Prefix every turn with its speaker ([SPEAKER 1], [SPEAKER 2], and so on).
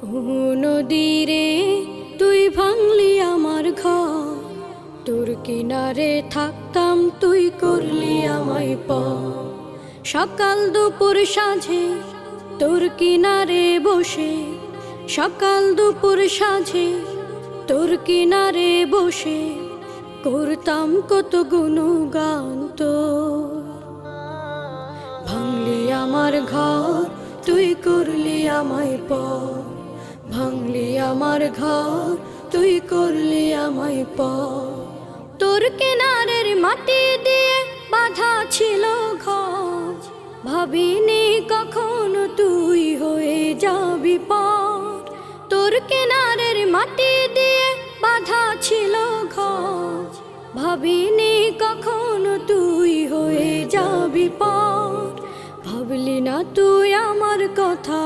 [SPEAKER 1] নদীরে তুই ভাঙলি আমার ঘর, তোর কিনারে থাকতাম তুই করলি আমায় পর। সকাল দুপুর সাঁঝে তোর কিনারে বসে, সকাল দুপুর সাঁঝে তোর কিনারে বসে করতাম কত গুণগান তোর। ভাঙলি আমার ঘর তুই করলি আমায় পর, ভাঙলি আমার ঘর তুই করলি আমায় পর। তোর কিনারের মাটি দিয়ে বাঁধা ছিল ঘর, ভাবিনি কখনো তুই হয়ে যাবি পার। তোর কিনারের মাটি দিয়ে বাঁধা ছিল ঘর, ভাবিনি কখনো তুই হয়ে যাবি পার। ভাবলি না তুই আমার কথা।